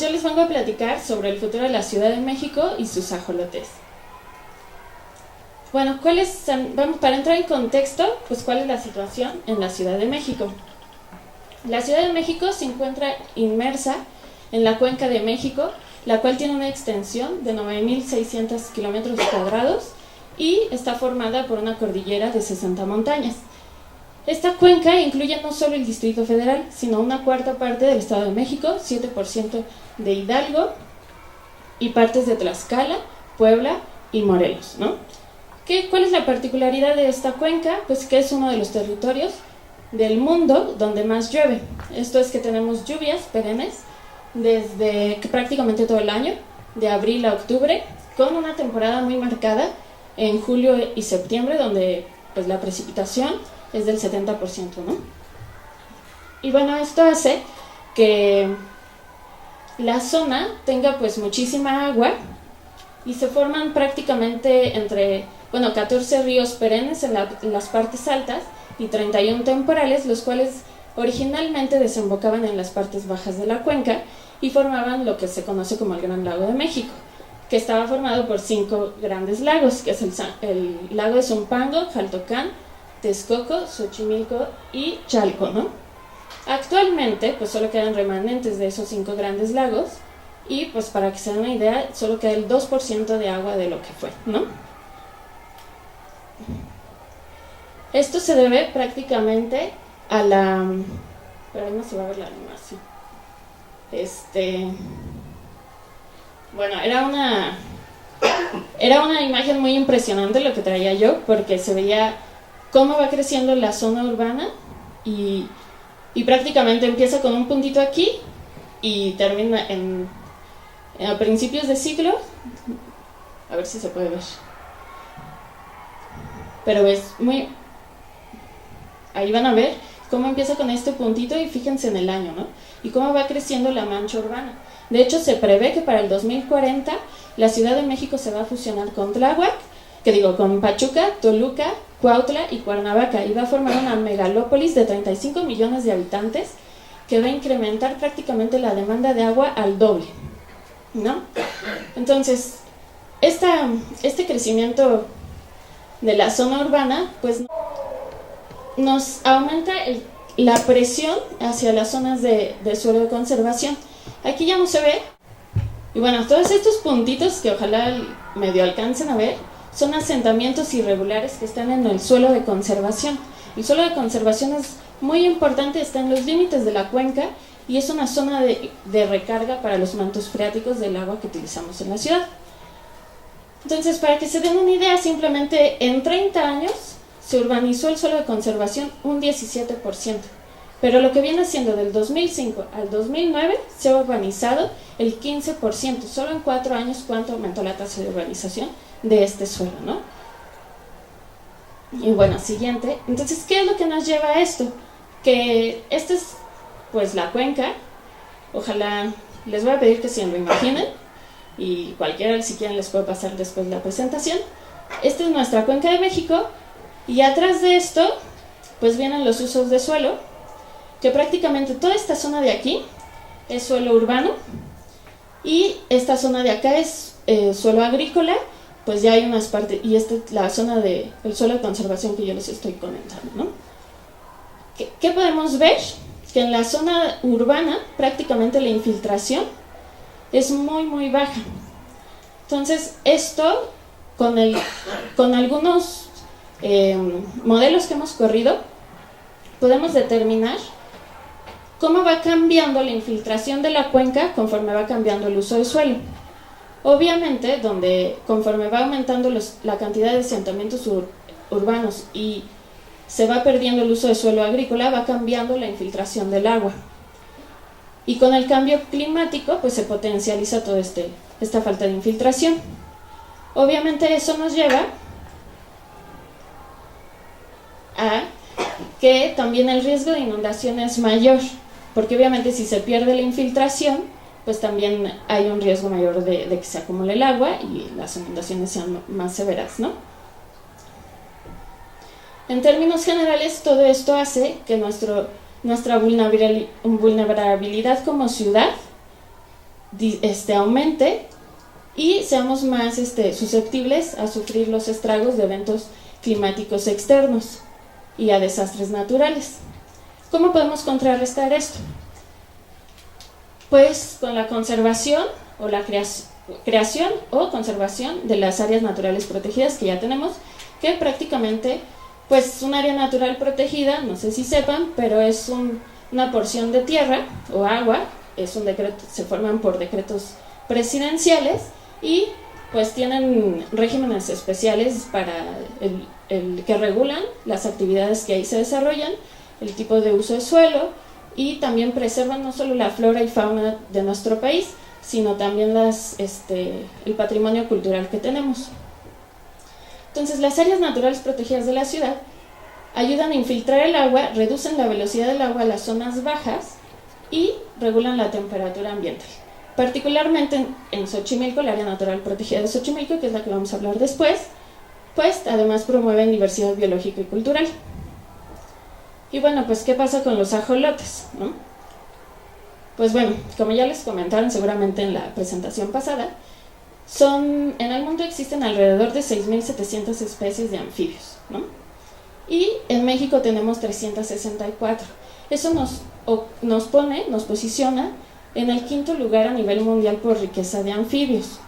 yo les vengo a platicar sobre el futuro de la Ciudad de México y sus ajolotes. Bueno, para entrar en contexto, pues ¿cuál es la situación en la Ciudad de México? La Ciudad de México se encuentra inmersa en la Cuenca de México, la cual tiene una extensión de 9.600 kilómetros cuadrados y está formada por una cordillera de 60 montañas. Esta cuenca incluye no solo el Distrito Federal, sino una cuarta parte del Estado de México, 7% de Hidalgo y partes de Tlaxcala, Puebla y Morelos, ¿no? ¿Cuál es la particularidad de esta cuenca? Pues que es uno de los territorios del mundo donde más llueve. Esto es que tenemos lluvias perennes desde prácticamente todo el año, de abril a octubre, con una temporada muy marcada en julio y septiembre, donde pues la precipitación es del 70%, ¿no? Y bueno, esto hace que la zona tenga pues muchísima agua y se forman prácticamente 14 ríos perennes en las partes altas y 31 temporales, los cuales originalmente desembocaban en las partes bajas de la cuenca y formaban lo que se conoce como el Gran Lago de México, que estaba formado por 5 grandes lagos, que es el lago de Zumpango, Jaltocán, Texcoco, Xochimilco y Chalco, ¿no? Actualmente, pues solo quedan remanentes de esos 5 grandes lagos y, pues para que se den una idea, solo queda el 2% de agua de lo que fue, ¿no? Esto se debe prácticamente a la... Pero ahí no se va a ver la animación. Bueno, era una imagen muy impresionante lo que traía yo, porque se veía cómo va creciendo la zona urbana y prácticamente empieza con un puntito aquí y termina a principios de siglo. A ver si se puede ver. Pero es muy... Ahí van a ver cómo empieza con este puntito y fíjense en el año, ¿no? Y cómo va creciendo la mancha urbana. De hecho, se prevé que para el 2040 la Ciudad de México se va a fusionar con Tláhuac, con Pachuca, Toluca, Cuautla y Cuernavaca, y va a formar una megalópolis de 35 millones de habitantes que va a incrementar prácticamente la demanda de agua al doble, ¿no? Entonces, este crecimiento de la zona urbana, pues nos aumenta la presión hacia las zonas de suelo de conservación. Aquí ya no se ve. Y bueno, todos estos puntitos que ojalá medio alcancen a ver, son asentamientos irregulares que están en el suelo de conservación. El suelo de conservación es muy importante, está en los límites de la cuenca y es una zona de recarga para los mantos freáticos del agua que utilizamos en la ciudad. Entonces, para que se den una idea, simplemente en 30 años se urbanizó el suelo de conservación un 17%, pero lo que viene siendo del 2005 al 2009 se ha urbanizado el 15%, solo en 4 años. ¿Cuánto aumentó la tasa de urbanización de este suelo, no? Y bueno, siguiente. Entonces, ¿qué es lo que nos lleva a esto? Que esta es pues la cuenca. Ojalá les voy a pedir que se lo imaginen y cualquiera, si quieren, les puedo pasar después la presentación. Esta es nuestra Cuenca de México y atrás de esto pues vienen los usos de suelo, que prácticamente toda esta zona de aquí es suelo urbano y esta zona de acá es suelo agrícola. Pues ya hay unas partes, y esta es la zona del suelo de conservación que yo les estoy comentando, ¿no? ¿Qué podemos ver? Que en la zona urbana prácticamente la infiltración es muy muy baja. Entonces esto con algunos modelos que hemos corrido podemos determinar cómo va cambiando la infiltración de la cuenca conforme va cambiando el uso de suelo. Obviamente, conforme va aumentando la cantidad de asentamientos urbanos y se va perdiendo el uso de suelo agrícola, va cambiando la infiltración del agua. Y con el cambio climático, pues se potencializa toda esta falta de infiltración. Obviamente eso nos lleva a que también el riesgo de inundación es mayor, porque obviamente si se pierde la infiltración, pues también hay un riesgo mayor de que se acumule el agua y las inundaciones sean más severas, ¿no? En términos generales, todo esto hace que nuestra vulnerabilidad como ciudad aumente y seamos más susceptibles a sufrir los estragos de eventos climáticos externos y a desastres naturales. ¿Cómo podemos contrarrestar esto? Pues con la conservación o la creación o conservación de las áreas naturales protegidas que ya tenemos, que prácticamente, pues un área natural protegida, no sé si sepan, pero es una porción de tierra o agua, es un decreto, se forman por decretos presidenciales y pues tienen regímenes especiales para el que regulan las actividades que ahí se desarrollan, el tipo de uso de suelo, y también preservan no solo la flora y fauna de nuestro país, sino también el patrimonio cultural que tenemos. Entonces, las áreas naturales protegidas de la ciudad ayudan a infiltrar el agua, reducen la velocidad del agua a las zonas bajas y regulan la temperatura ambiental. Particularmente en Xochimilco, el área natural protegida de Xochimilco, que es la que vamos a hablar después, pues además promueven diversidad biológica y cultural. Y bueno, pues ¿qué pasa con los ajolotes, ¿no? Pues bueno, como ya les comentaron seguramente en la presentación pasada, en el mundo existen alrededor de 6.700 especies de anfibios, ¿no? Y en México tenemos 364. Eso nos posiciona en el 5º lugar a nivel mundial por riqueza de anfibios.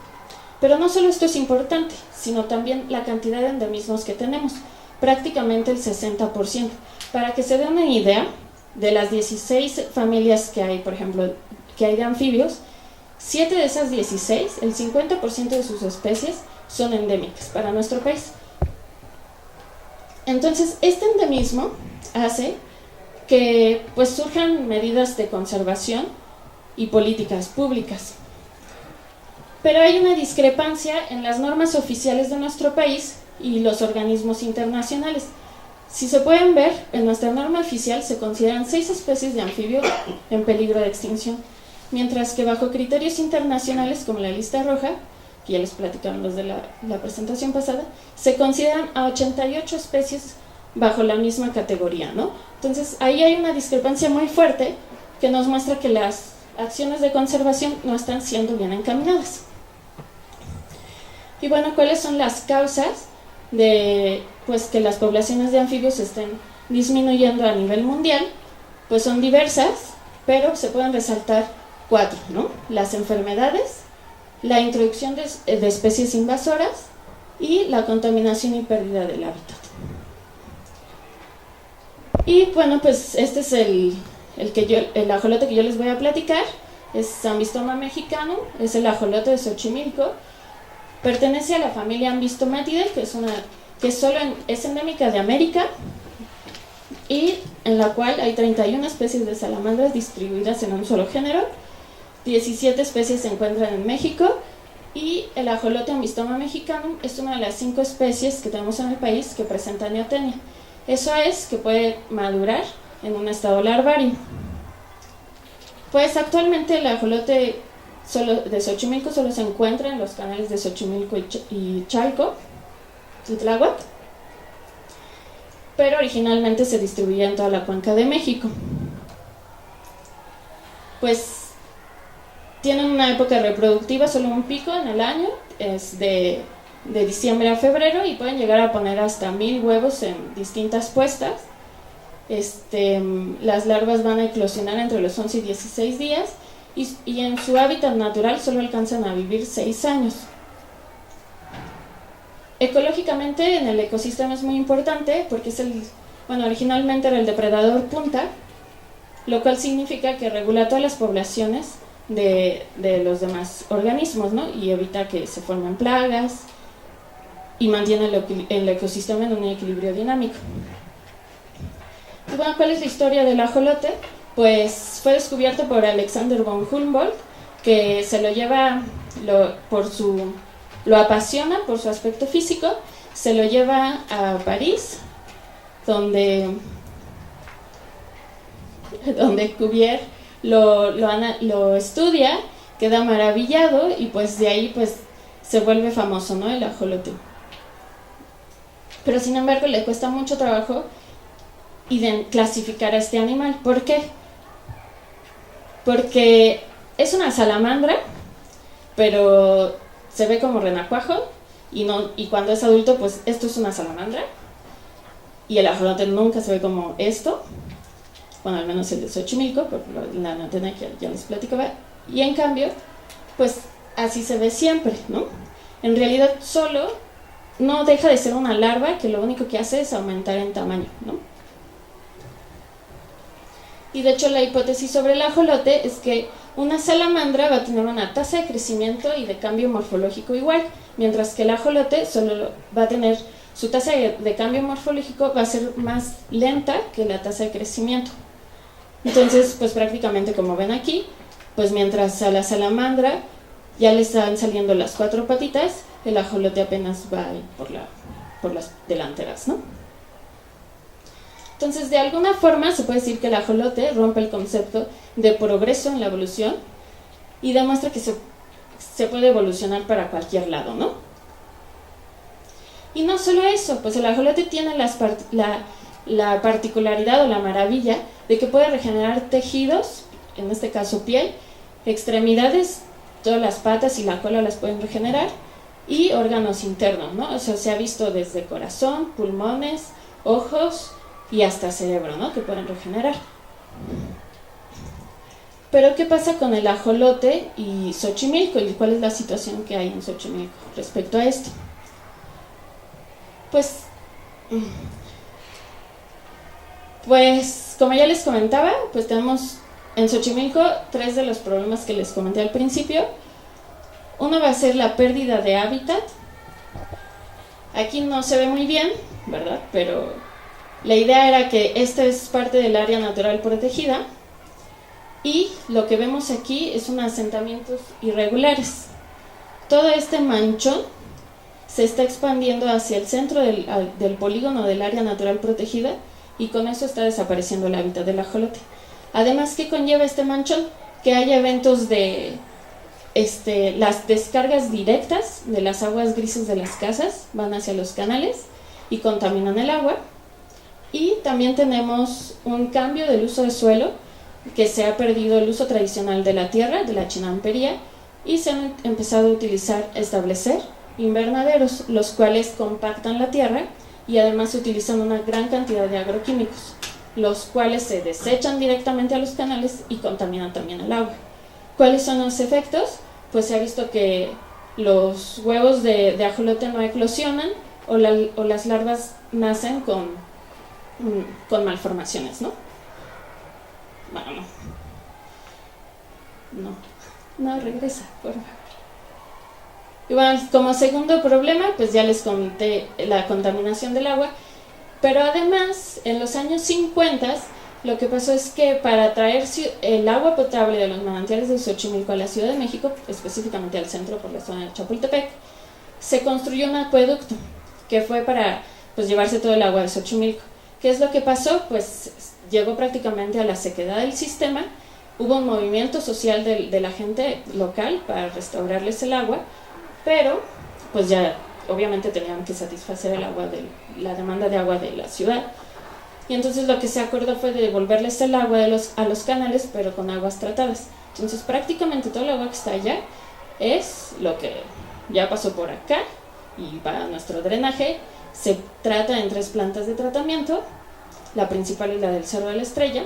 Pero no solo esto es importante, sino también la cantidad de endemismos que tenemos, prácticamente el 60%. Para que se den una idea, de las 16 familias que hay, por ejemplo, que hay de anfibios, 7 de esas 16, el 50% de sus especies son endémicas para nuestro país. Entonces, este endemismo hace que pues surjan medidas de conservación y políticas públicas. Pero hay una discrepancia en las normas oficiales de nuestro país y los organismos internacionales. Si se pueden ver, en nuestra norma oficial se consideran 6 especies de anfibios en peligro de extinción, mientras que bajo criterios internacionales como la lista roja, que ya les platicaron los de la presentación pasada, se consideran a 88 especies bajo la misma categoría, ¿no? Entonces ahí hay una discrepancia muy fuerte que nos muestra que las acciones de conservación no están siendo bien encaminadas. Y bueno, ¿cuáles son las causas de pues que las poblaciones de anfibios estén disminuyendo a nivel mundial? Pues son diversas, pero se pueden resaltar 4, ¿no? Las enfermedades, la introducción de especies invasoras y la contaminación y pérdida del hábitat. Y bueno, pues este es el ajolote que yo les voy a platicar, es Ambystoma mexicanum, es el ajolote de Xochimilco, pertenece a la familia Ambystomatidae, es endémica de América y en la cual hay 31 especies de salamandras distribuidas en un solo género, 17 especies se encuentran en México y el ajolote Ambystoma mexicanum es una de las 5 especies que tenemos en el país que presenta neotenia. Eso es que puede madurar en un estado larvario. Pues actualmente el ajolote de Xochimilco solo se encuentra en los canales de Xochimilco y Chalco, y Tláhuac, pero originalmente se distribuía en toda la cuenca de México. Pues tienen una época reproductiva, solo un pico en el año, es de diciembre a febrero y pueden llegar a poner hasta 1000 huevos en distintas puestas. Las larvas van a eclosionar entre los 11 y 16 días y en su hábitat natural solo alcanzan a vivir 6 años. Ecológicamente en el ecosistema es muy importante porque originalmente era el depredador punta, lo cual significa que regula todas las poblaciones de los demás organismos, ¿no? Y evita que se formen plagas y mantiene el ecosistema en un equilibrio dinámico. Y bueno, ¿cuál es la historia del ajolote? Pues fue descubierto por Alexander von Humboldt, que se lo lleva, lo apasiona por su aspecto físico, se lo lleva a París, donde Cuvier lo estudia, queda maravillado y pues de ahí pues se vuelve famoso, ¿no? El ajolote. Pero sin embargo le cuesta mucho trabajo clasificar a este animal. ¿Por qué? Porque es una salamandra pero se ve como renacuajo y cuando es adulto, pues esto es una salamandra y el ajolote nunca se ve como esto, bueno, al menos el de Xochimilco, por la antena que ya les platicaba, y en cambio, pues así se ve siempre, ¿no? En realidad solo no deja de ser una larva que lo único que hace es aumentar en tamaño, ¿no? Y de hecho la hipótesis sobre el ajolote es que una salamandra va a tener una tasa de crecimiento y de cambio morfológico igual, mientras que el ajolote solo va a tener su tasa de cambio morfológico va a ser más lenta que la tasa de crecimiento. Entonces, pues prácticamente como ven aquí, pues mientras a la salamandra ya le están saliendo las 4 patitas, el ajolote apenas va por las delanteras, ¿no? Entonces, de alguna forma se puede decir que el ajolote rompe el concepto de progreso en la evolución y demuestra que se puede evolucionar para cualquier lado, ¿no? Y no solo eso, pues el ajolote tiene la particularidad o la maravilla de que puede regenerar tejidos, en este caso piel, extremidades, todas las patas y la cola las pueden regenerar, y órganos internos, ¿no? O sea, se ha visto desde corazón, pulmones, ojos y hasta cerebro, ¿no? Que pueden regenerar. Pero ¿qué pasa con el ajolote y Xochimilco? ¿Y cuál es la situación que hay en Xochimilco respecto a esto? Pues como ya les comentaba, pues tenemos en Xochimilco 3 de los problemas que les comenté al principio. Uno va a ser la pérdida de hábitat. Aquí no se ve muy bien, ¿verdad? Pero la idea era que esta es parte del área natural protegida y lo que vemos aquí es unos asentamientos irregulares. Todo este manchón se está expandiendo hacia el centro del polígono del área natural protegida y con eso está desapareciendo el hábitat del ajolote. Además, ¿qué conlleva este manchón? Que haya eventos de las descargas directas de las aguas grises de las casas van hacia los canales y contaminan el agua. Y también tenemos un cambio del uso de suelo, que se ha perdido el uso tradicional de la tierra, de la chinampería, y se han empezado a establecer invernaderos, los cuales compactan la tierra y además utilizan una gran cantidad de agroquímicos, los cuales se desechan directamente a los canales y contaminan también el agua. ¿Cuáles son los efectos? Pues se ha visto que los huevos de ajolote no eclosionan o las larvas nacen con malformaciones, ¿no? Bueno, no, regresa, por favor. Y bueno, como segundo problema, pues ya les comenté la contaminación del agua, pero además, en los años 50, lo que pasó es que para traer el agua potable de los manantiales de Xochimilco a la Ciudad de México, específicamente al centro por la zona de Chapultepec, se construyó un acueducto que fue para pues llevarse todo el agua de Xochimilco. ¿Qué es lo que pasó? Pues llegó prácticamente a la sequedad del sistema, hubo un movimiento social de la gente local para restaurarles el agua, pero pues ya obviamente tenían que satisfacer la demanda de agua de la ciudad. Y entonces lo que se acordó fue de devolverles el agua a los canales, pero con aguas tratadas. Entonces prácticamente todo el agua que está allá es lo que ya pasó por acá y para nuestro drenaje se trata en 3 plantas de tratamiento. La principal es la del Cerro de la Estrella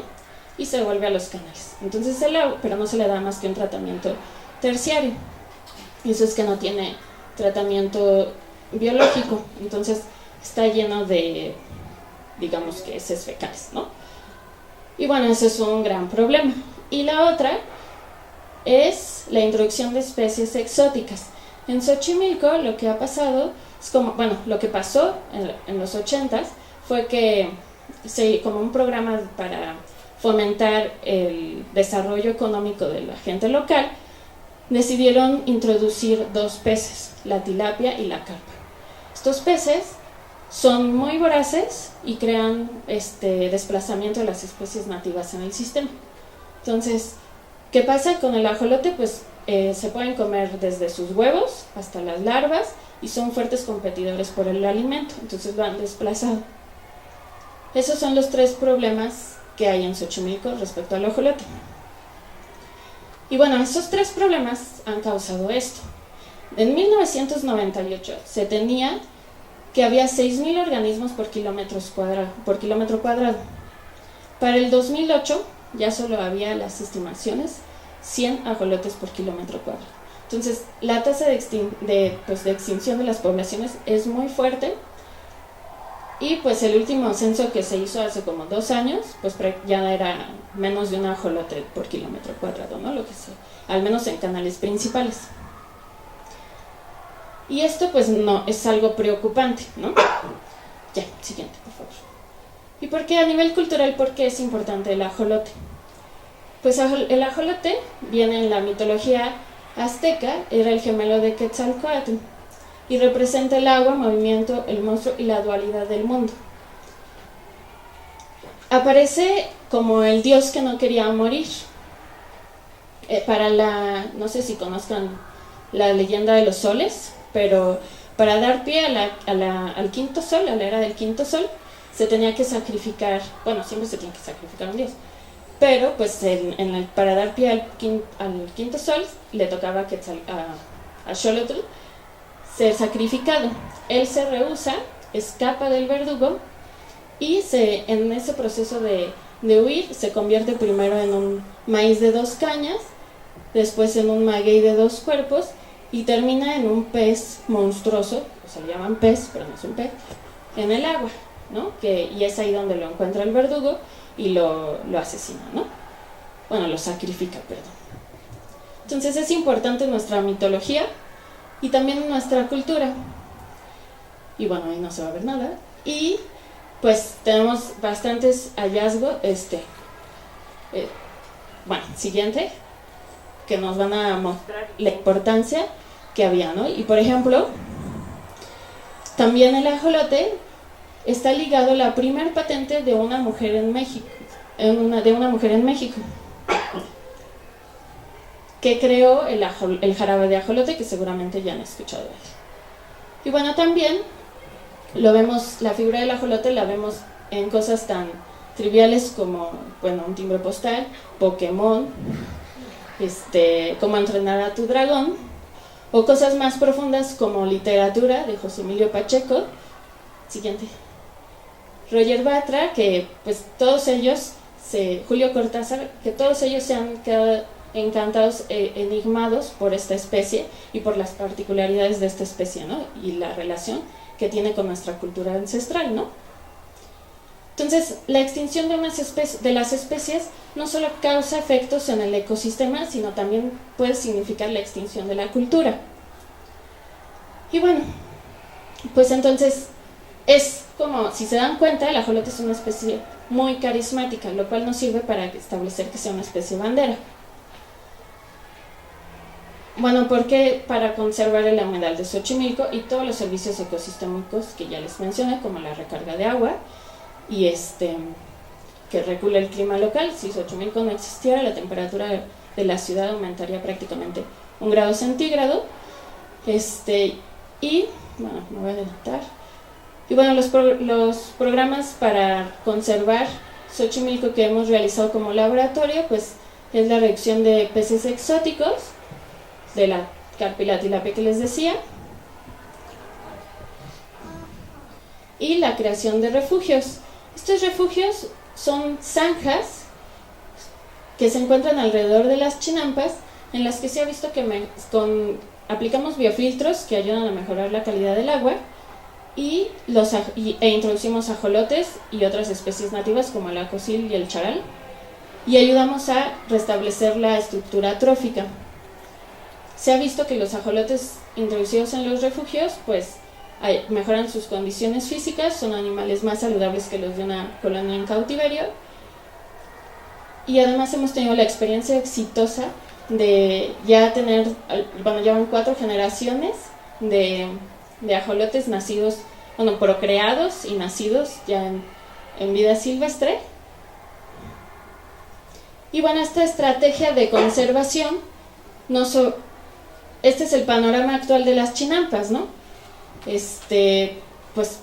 y se devuelve a los canales. Entonces el agua, pero no se le da más que un tratamiento terciario. Eso es que no tiene tratamiento biológico, entonces está lleno de, digamos que heces fecales, ¿no? Y bueno, eso es un gran problema. Y la otra es la introducción de especies exóticas. En Xochimilco lo que ha pasado es lo que pasó en los 80s fue que como un programa para fomentar el desarrollo económico de la gente local, decidieron introducir 2 peces, la tilapia y la carpa. Estos peces son muy voraces y crean desplazamiento de las especies nativas en el sistema. Entonces, ¿qué pasa con el ajolote? Pues se pueden comer desde sus huevos hasta las larvas y son fuertes competidores por el alimento, entonces lo han desplazado. Esos son los 3 problemas que hay en Xochimilco respecto al ajolote. Y bueno, esos tres problemas han causado esto. En 1998 se tenía que había 6.000 organismos por kilómetro cuadrado. Para el 2008 ya solo había las estimaciones 100 ajolotes por kilómetro cuadrado. Entonces, la tasa de extinción de las poblaciones es muy fuerte. Y pues el último censo que se hizo hace como 2 años, pues ya era menos de un ajolote por kilómetro cuadrado, ¿no? Al menos en canales principales. Y esto pues no es algo preocupante, ¿no? Ya, siguiente, por favor. ¿Y por qué a nivel cultural, por qué es importante el ajolote? Pues el ajolote viene en la mitología azteca, era el gemelo de Quetzalcóatl y representa el agua, movimiento, el monstruo y la dualidad del mundo. Aparece como el dios que no quería morir. No sé si conozcan la leyenda de los soles, pero para dar pie al quinto sol, a la era del quinto sol, se tenía que sacrificar, bueno, siempre se tiene que sacrificar a un dios, pero pues para dar pie al quinto sol le tocaba a Xolotl ser sacrificado. Él se rehúsa, escapa del verdugo y en ese proceso de huir se convierte primero en un maíz de 2 cañas, después en un maguey de 2 cuerpos y termina en un pez monstruoso, o sea, le llaman pez, pero no es un pez, en el agua, ¿no? Y es ahí donde lo encuentra el verdugo y lo asesina, ¿no? Bueno, lo sacrifica, perdón. Entonces es importante nuestra mitología y también nuestra cultura. Y bueno, ahí no se va a ver nada. Y pues tenemos bastantes hallazgos, bueno, siguiente, que nos van a mostrar la importancia que había, ¿no? Y por ejemplo, también el ajolote está ligado a la primer patente de una mujer en México, que creó el jarabe de ajolote, que seguramente ya han escuchado de él. Y bueno, también la figura del ajolote la vemos en cosas tan triviales como, bueno, un timbre postal, Pokémon, cómo entrenar a tu dragón, o cosas más profundas como literatura de José Emilio Pacheco. Siguiente. Roger Batra, que pues todos ellos, Julio Cortázar, que todos ellos se han quedado encantados, enigmados por esta especie y por las particularidades de esta especie, ¿no? Y la relación que tiene con nuestra cultura ancestral, ¿no? Entonces, la extinción de las especies no solo causa efectos en el ecosistema, sino también puede significar la extinción de la cultura. Y bueno, pues entonces es como, si se dan cuenta, el ajolote es una especie muy carismática, lo cual nos sirve para establecer que sea una especie bandera. Bueno, porque para conservar el humedal de Xochimilco y todos los servicios ecosistémicos que ya les mencioné, como la recarga de agua y que regula el clima local. Si Xochimilco no existiera, la temperatura de la ciudad aumentaría prácticamente 1 grado centígrado. Y bueno, me voy a adelantar. Y bueno, los programas para conservar Xochimilco que hemos realizado como laboratorio, pues es la reducción de peces exóticos, de la carpa y la tilapia que les decía, y la creación de refugios. Estos refugios son zanjas que se encuentran alrededor de las chinampas, en las que se ha visto que aplicamos biofiltros que ayudan a mejorar la calidad del agua e introducimos ajolotes y otras especies nativas como el acosil y el charal, y ayudamos a restablecer la estructura trófica. Se ha visto que los ajolotes introducidos en los refugios pues mejoran sus condiciones físicas, son animales más saludables que los de una colonia en cautiverio, y además hemos tenido la experiencia exitosa de ya tener, bueno, llevan 4 generaciones de ajolotes nacidos, bueno, procreados y nacidos ya en vida silvestre. Y bueno, esta estrategia de conservación, este es el panorama actual de las chinampas, ¿no? Pues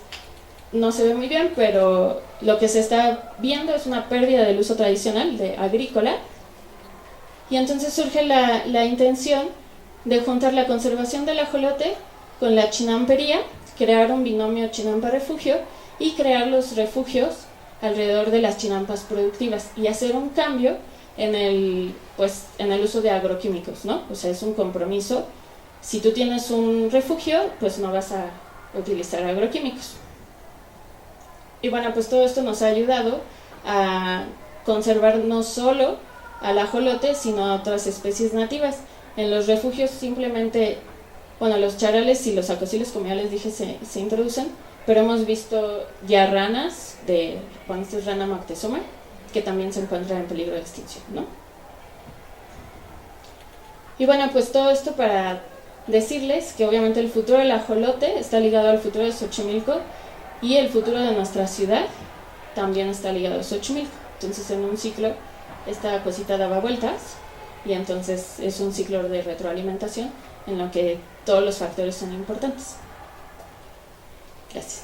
no se ve muy bien, pero lo que se está viendo es una pérdida del uso tradicional agrícola, Y entonces surge la intención de juntar la conservación del ajolote con la chinampería, crear un binomio chinampa-refugio y crear los refugios alrededor de las chinampas productivas y hacer un cambio en el uso de agroquímicos, ¿no? O sea, es un compromiso. Si tú tienes un refugio, pues no vas a utilizar agroquímicos. Y bueno, pues todo esto nos ha ayudado a conservar no solo al ajolote, sino a otras especies nativas. En los refugios simplemente, bueno, los charales y los acosiles, como ya les dije, se introducen, pero hemos visto ya ranas esta es rana Moctezuma, que también se encuentra en peligro de extinción, ¿no? Y bueno, pues todo esto para decirles que obviamente el futuro del ajolote está ligado al futuro de Xochimilco y el futuro de nuestra ciudad también está ligado a Xochimilco. Entonces en un ciclo esta cosita daba vueltas y entonces es un ciclo de retroalimentación en lo que todos los factores son importantes. Gracias.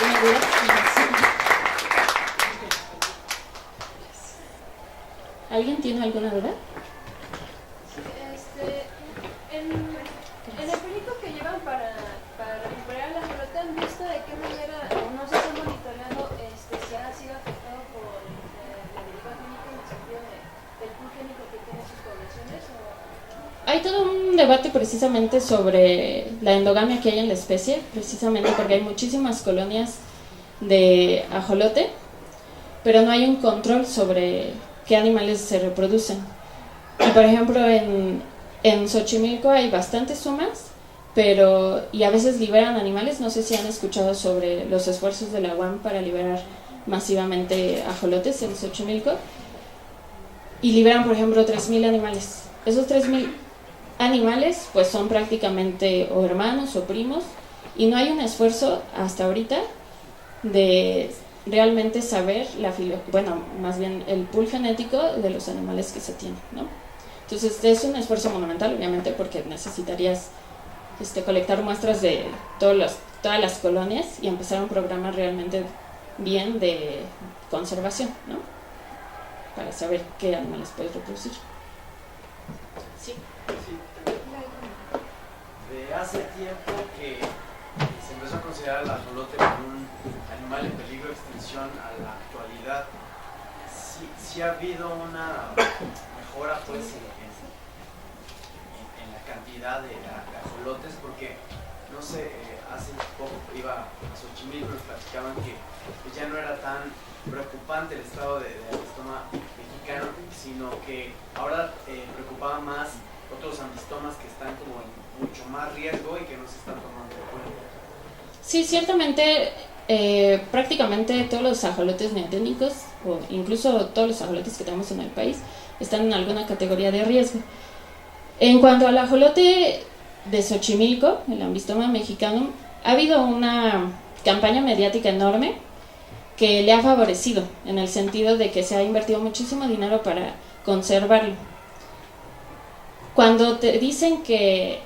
¿Alguna duda? ¿Alguien tiene alguna duda? En el perico que llevan para recuperar la pelota, ¿han visto de qué manera, o no sé si han monitoreado si ha sido afectado por la deriva génica en el sentido del pool génico que tienen sus poblaciones? Hay todo un debate precisamente sobre la endogamia que hay en la especie, precisamente porque hay muchísimas colonias de ajolote, pero no hay un control sobre qué animales se reproducen. Y por ejemplo en Xochimilco hay bastantes sumas, y a veces liberan animales. No sé si han escuchado sobre los esfuerzos de la UAM para liberar masivamente ajolotes en Xochimilco, y liberan por ejemplo 3.000 animales. Esos 3.000 animales pues son prácticamente o hermanos o primos, y no hay un esfuerzo hasta ahorita de realmente saber más bien el pool genético de los animales que se tienen, ¿no? Entonces es un esfuerzo monumental, obviamente, porque necesitarías colectar muestras de todas las colonias y empezar un programa realmente bien de conservación, ¿no? Para saber qué animales puedes reproducir. Sí. De hace tiempo que se empezó a considerar el ajolote como un animal en peligro de extinción a la actualidad. Sí ha habido una mejora pues en la cantidad de ajolotes, porque no sé, hace poco iba a Xochimilco y nos platicaban que pues, ya no era tan preocupante el estado del avistoma mexicano, sino que ahora preocupaba más otros avistomas que están como en mucho más riesgo y que no se están tomando en cuenta. Sí, ciertamente prácticamente todos los ajolotes neoténicos, o incluso todos los ajolotes que tenemos en el país, están en alguna categoría de riesgo. En cuanto al ajolote de Xochimilco, el ambistoma mexicano, ha habido una campaña mediática enorme que le ha favorecido, en el sentido de que se ha invertido muchísimo dinero para conservarlo. Cuando te dicen que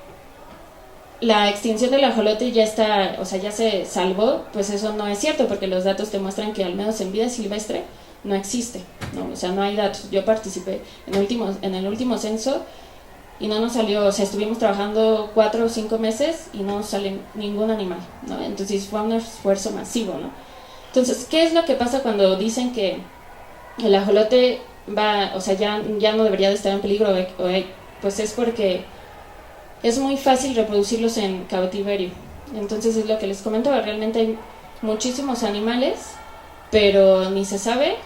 la extinción del ajolote ya está, o sea, ya se salvó, pues eso no es cierto, porque los datos te muestran que al menos en vida silvestre no existe, ¿no? O sea, no hay datos. Yo participé en el último censo y no nos salió, o sea, estuvimos trabajando 4 o 5 meses y no sale ningún animal, ¿no? Entonces fue un esfuerzo masivo, ¿no? Entonces, ¿qué es lo que pasa cuando dicen que el ajolote o sea, ya no debería de estar en peligro? Pues es porque es muy fácil reproducirlos en cautiverio. Entonces es lo que les comentaba, realmente hay muchísimos animales, pero ni se sabe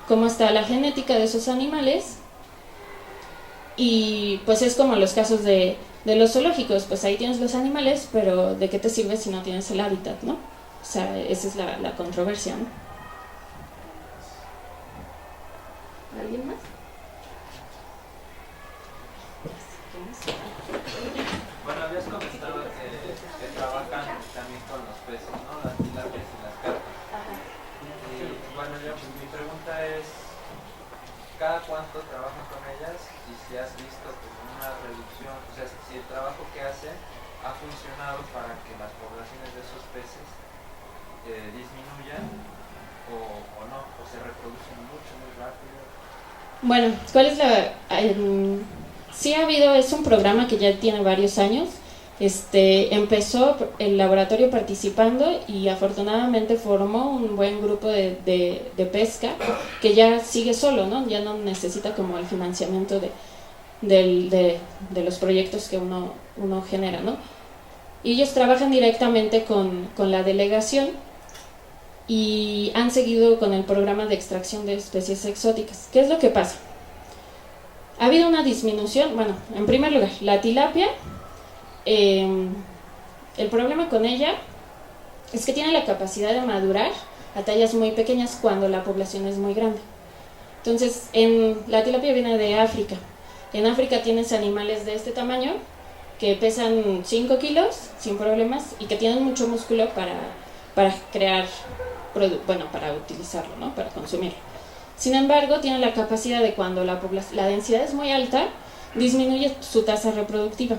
cómo está la genética de esos animales. Y pues es como los casos de los zoológicos, pues ahí tienes los animales, pero ¿de qué te sirve si no tienes el hábitat, no? O sea, esa es la controversia, ¿no? ¿Alguien más? Bueno, habías comentado que trabajan también con los peces, ¿no? Las tilapias y las carpas. Bueno, mi pregunta es, ¿cada cuánto trabajan con ellas? Y si has visto pues, una reducción, o sea, si el trabajo que hacen ha funcionado para que las poblaciones de esos peces disminuyan, o o no, o se reproducen mucho, muy rápido. Bueno, ¿cuál es la...? Sí ha habido, es un programa que ya tiene varios años. Empezó el laboratorio participando y afortunadamente formó un buen grupo de pesca que ya sigue solo, ¿no? Ya no necesita como el financiamiento de los proyectos que uno genera, ¿no? Y ellos trabajan directamente con la delegación y han seguido con el programa de extracción de especies exóticas. ¿Qué es lo que pasa? Ha habido una disminución, bueno, en primer lugar, la tilapia, el problema con ella es que tiene la capacidad de madurar a tallas muy pequeñas cuando la población es muy grande. Entonces, la tilapia viene de África. En África tienes animales de este tamaño que pesan 5 kilos sin problemas y que tienen mucho músculo para crear, para utilizarlo, ¿no? Para consumirlo. Sin embargo, tiene la capacidad de cuando la densidad es muy alta, disminuye su tasa reproductiva.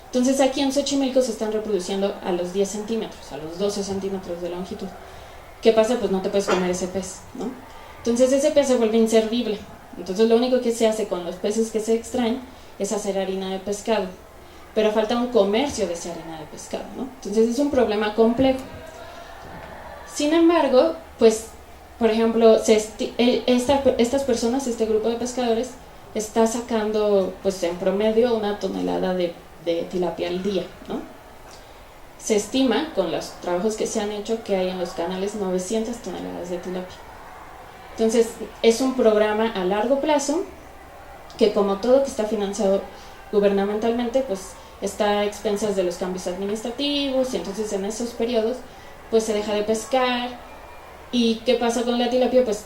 Entonces aquí en Xochimilco se están reproduciendo a los 10 centímetros, a los 12 centímetros de longitud. ¿Qué pasa? Pues no te puedes comer ese pez, ¿no? Entonces ese pez se vuelve inservible. Entonces lo único que se hace con los peces que se extraen es hacer harina de pescado. Pero falta un comercio de esa harina de pescado, ¿no? Entonces es un problema complejo. Sin embargo, pues, por ejemplo, estas personas, este grupo de pescadores, está sacando, pues en promedio, 1 tonelada de tilapia al día, ¿no? Se estima, con los trabajos que se han hecho, que hay en los canales 900 toneladas de tilapia. Entonces, es un programa a largo plazo que, como todo que está financiado gubernamentalmente, pues está a expensas de los cambios administrativos, y entonces en esos periodos pues se deja de pescar. ¿Y qué pasa con la tilapia? Pues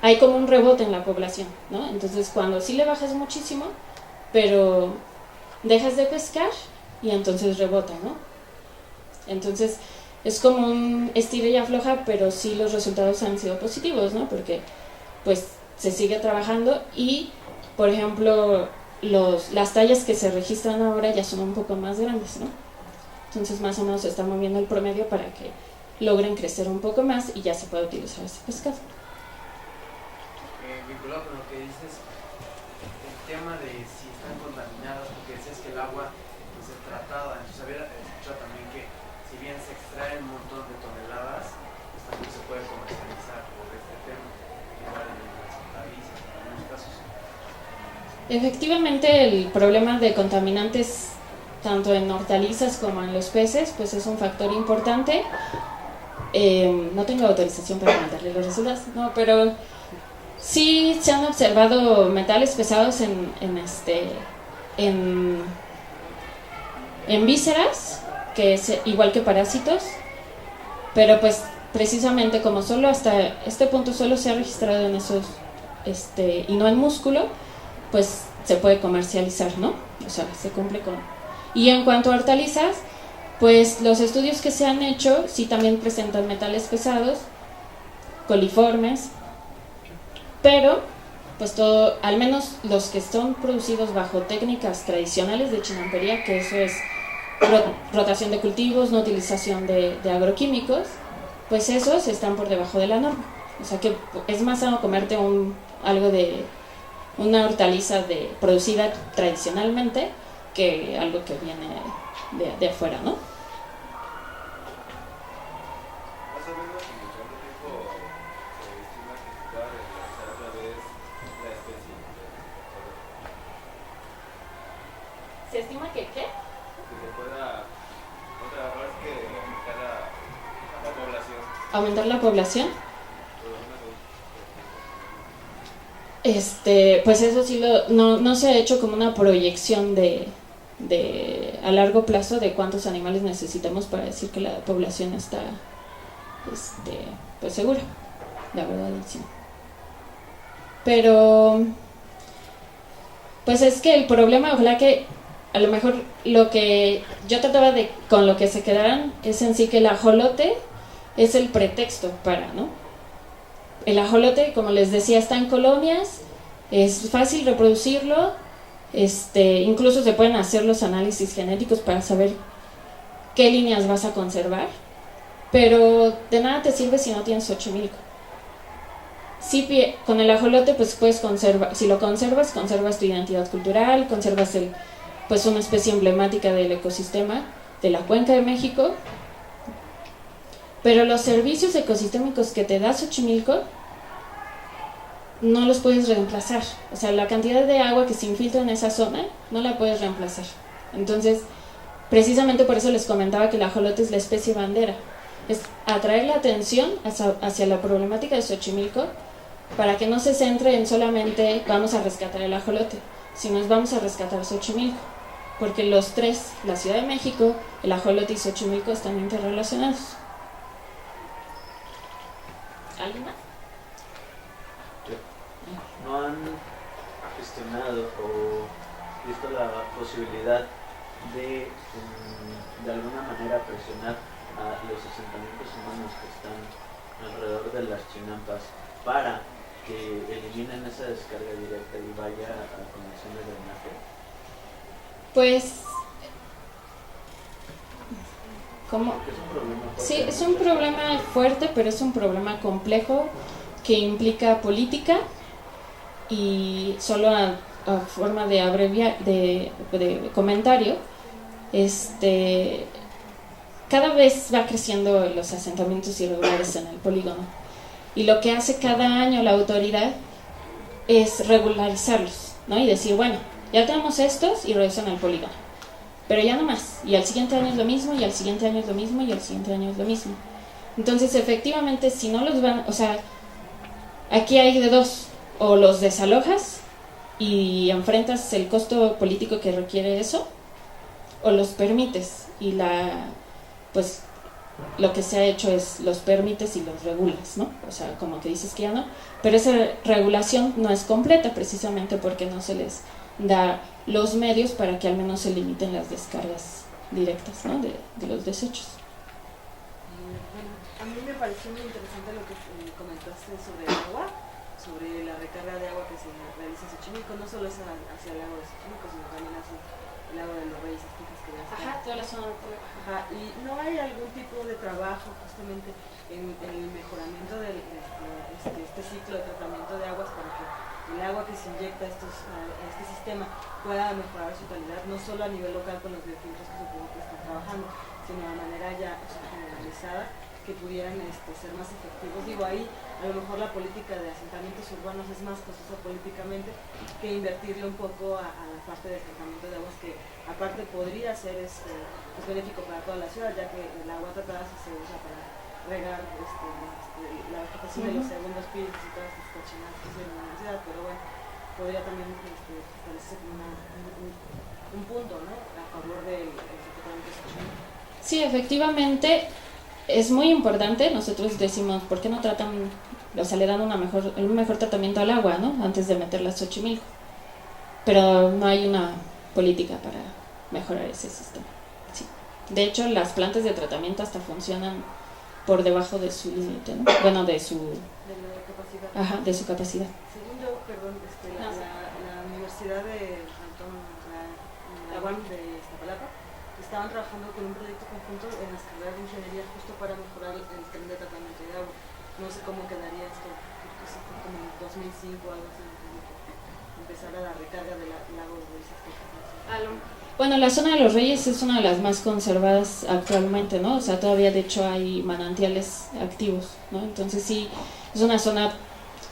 hay como un rebote en la población, ¿no? Entonces cuando sí le bajas muchísimo, pero dejas de pescar y entonces rebota, ¿no? Entonces es como un estira y afloja, pero sí los resultados han sido positivos, ¿no? Porque pues se sigue trabajando y, por ejemplo, las tallas que se registran ahora ya son un poco más grandes, ¿no? Entonces más o menos se está moviendo el promedio para que logren crecer un poco más y ya se puede utilizar ese pescado. Vinculado con lo que dices, el tema de si están contaminadas, porque decías que el agua pues, es tratada, entonces había escuchado también que si bien se extraen un montón de toneladas, pues también se puede comercializar por este tema, igual en las hortalizas, en algunos casos. Efectivamente, el problema de contaminantes tanto en hortalizas como en los peces pues es un factor importante. No tengo autorización para mandarle los resultados, no, pero sí se han observado metales pesados en vísceras, que es igual que parásitos, pero pues precisamente como solo hasta este punto solo se ha registrado en esos y no en músculo, pues se puede comercializar, ¿no? O sea, se cumple con... Y en cuanto a hortalizas, pues los estudios que se han hecho sí también presentan metales pesados, coliformes, pero pues todo, al menos los que son producidos bajo técnicas tradicionales de chinampería, que eso es rotación de cultivos, no utilización de agroquímicos, pues esos están por debajo de la norma. O sea que es más sano comerte algo de una hortaliza producida tradicionalmente que algo que viene de afuera, ¿no? Más o menos, ¿en cuánto tiempo se estima que se pueda regularizar otra vez la especie? ¿Se estima que qué? Que se pueda otra vez que aumentar la población. ¿Aumentar la población? Pero Pues eso sí no se ha hecho como una proyección a largo plazo de cuántos animales necesitamos para decir que la población está pues segura, la verdad sí. Pero pues es que el problema, ojalá que a lo mejor lo que yo trataba con lo que se quedaran es en sí que el ajolote es el pretexto para, ¿no? El ajolote, como les decía, está en colonias, es fácil reproducirlo, incluso se pueden hacer los análisis genéticos para saber qué líneas vas a conservar, pero de nada te sirve si no tienes Xochimilco. sí, con el ajolote pues puedes conservar, si lo conservas tu identidad cultural, conservas pues una especie emblemática del ecosistema de la Cuenca de México, pero los servicios ecosistémicos que te da Xochimilco no los puedes reemplazar. O sea, la cantidad de agua que se infiltra en esa zona no la puedes reemplazar. Entonces, precisamente por eso les comentaba que el ajolote es la especie bandera. Es atraer la atención hacia la problemática de Xochimilco para que no se centre en solamente vamos a rescatar el ajolote, sino vamos a rescatar Xochimilco. Porque los tres, la Ciudad de México, el ajolote y Xochimilco, están interrelacionados. ¿Alguien más? ¿No han gestionado o visto la posibilidad de alguna manera presionar a los asentamientos humanos que están alrededor de las chinampas para que eliminen esa descarga directa y vaya a conexión de drenaje? Pues, ¿cómo? Porque es un problema fuerte. Sí, es un problema fuerte, pero es un problema complejo que implica política y solo a forma de de comentario, cada vez va creciendo los asentamientos irregulares en el polígono y lo que hace cada año la autoridad es regularizarlos, ¿no? Y decir, bueno, ya tenemos estos y regresan al polígono, pero ya no más, y al siguiente año es lo mismo, y al siguiente año es lo mismo, y al siguiente año es lo mismo. Entonces, efectivamente, si no los van, o sea, aquí hay de dos, o los desalojas y enfrentas el costo político que requiere eso, o los permites, y pues lo que se ha hecho es los permites y los regulas, ¿no? O sea, como que dices que ya no, pero esa regulación no es completa precisamente porque no se les da los medios para que al menos se limiten las descargas directas, ¿no? de los desechos. Bueno, a mí me pareció muy interesante lo que comentaste sobre el agua, sobre la recarga de agua que se realiza en Xochimilco, no solo es hacia el lago de Xochimilco, sino también hacia el lago de los Reyes Aztecas que ya está. Ajá, toda la zona. Ajá, y no hay algún tipo de trabajo justamente en el mejoramiento de este ciclo de tratamiento de aguas para que el agua que se inyecta a este sistema pueda mejorar su calidad, no solo a nivel local con los biofiltros que supongo que están trabajando, sino de manera ya generalizada, que pudieran ser más efectivos. Digo, ahí a lo mejor la política de asentamientos urbanos es más costosa políticamente que invertirle un poco a la parte del tratamiento de aguas, que aparte podría ser pues benéfico para toda la ciudad, ya que el agua tratada se usa para regar la vegetación de los segundos pisos y todas estas cochinadas que se en la ciudad, pero bueno, podría también establecerse como un punto, ¿no?, a favor del tratamiento de Xochimilco. Sí, efectivamente es muy importante. Nosotros decimos, ¿por qué no tratan, o sea, le dan un mejor tratamiento al agua, ¿no?, antes de meterla a Xochimilco? Pero no hay una política para mejorar ese sistema. Sí. De hecho, las plantas de tratamiento hasta funcionan por debajo de su límite, ¿no? Bueno, de su capacidad. Ajá, de su capacidad. Según yo, perdón, la Universidad de la UAM de Iztapalapa estaban trabajando con un proyecto conjunto en las carreras de ingeniería justo para mejorar el tren de tratamiento de agua. No sé cómo quedaría esto, como en 2005 o algo así, empezar a la recarga del lago de Reyes Aztecas. Bueno, la zona de los Reyes es una de las más conservadas actualmente, ¿no? O sea, todavía de hecho hay manantiales activos, ¿no? Entonces sí, es una zona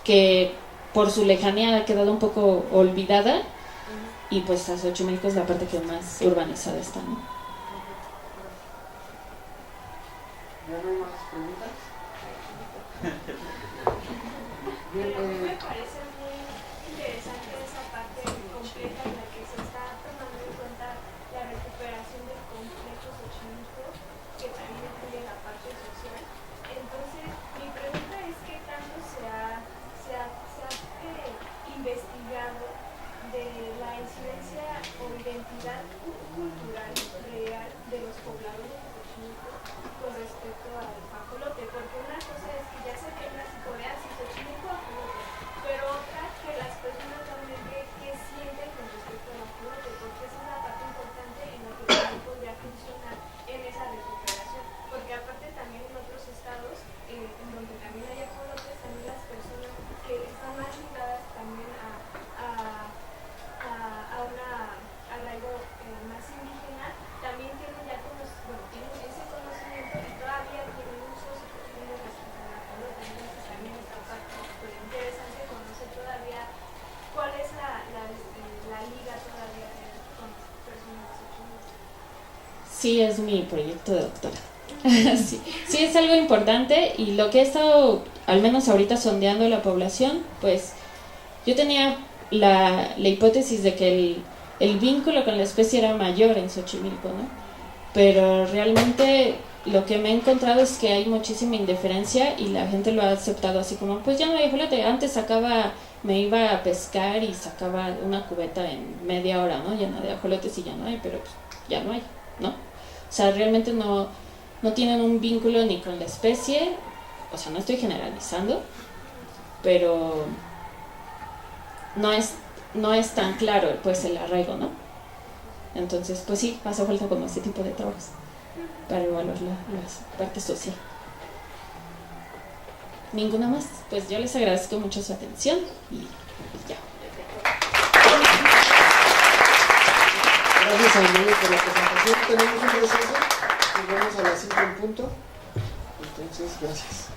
que por su lejanía ha quedado un poco olvidada, y pues Xochimilco es la parte que más urbanizada está, ¿no? ¿Ya no hay más preguntas? Bien, me parece muy interesante esa parte completa en la que se está tomando en cuenta la recuperación del complejo Xochimilco, que también incluye la parte social. Entonces, mi pregunta es qué tanto se ha investigado de la incidencia o identidad cultural real de los pobladores de Xochimilco con respecto al ajolote, porque una cosa es que ya se tenga psicodeas y Xochimilco ajolote, pero otra que las personas realmente que sienten con respecto al ajolote, porque esa es la parte importante en la que también podría funcionar en esa recuperación, porque aparte también en otros estados en donde también hay ajolotes, también las personas Sí, es mi proyecto de doctorado. Sí, sí, es algo importante, y lo que he estado, al menos ahorita, sondeando la población, pues yo tenía la hipótesis de que el vínculo con la especie era mayor en Xochimilco, ¿no? Pero realmente lo que me he encontrado es que hay muchísima indiferencia y la gente lo ha aceptado así como, pues ya no hay ajolote. Antes me iba a pescar y sacaba una cubeta en media hora, ¿no? Llena de ajolotes, y ya no hay, pero pues ya no hay, ¿no? O sea, realmente no tienen un vínculo ni con la especie. O sea, no estoy generalizando, pero no es tan claro, pues, el arraigo, ¿no? Entonces, pues sí, hace falta como este tipo de trabajos para evaluar la parte social. Ninguna más. Pues yo les agradezco mucho su atención y ya. Gracias a Miguel por la presentación. Tenemos un receso. Nos vemos a las 5 en punto. Entonces, gracias.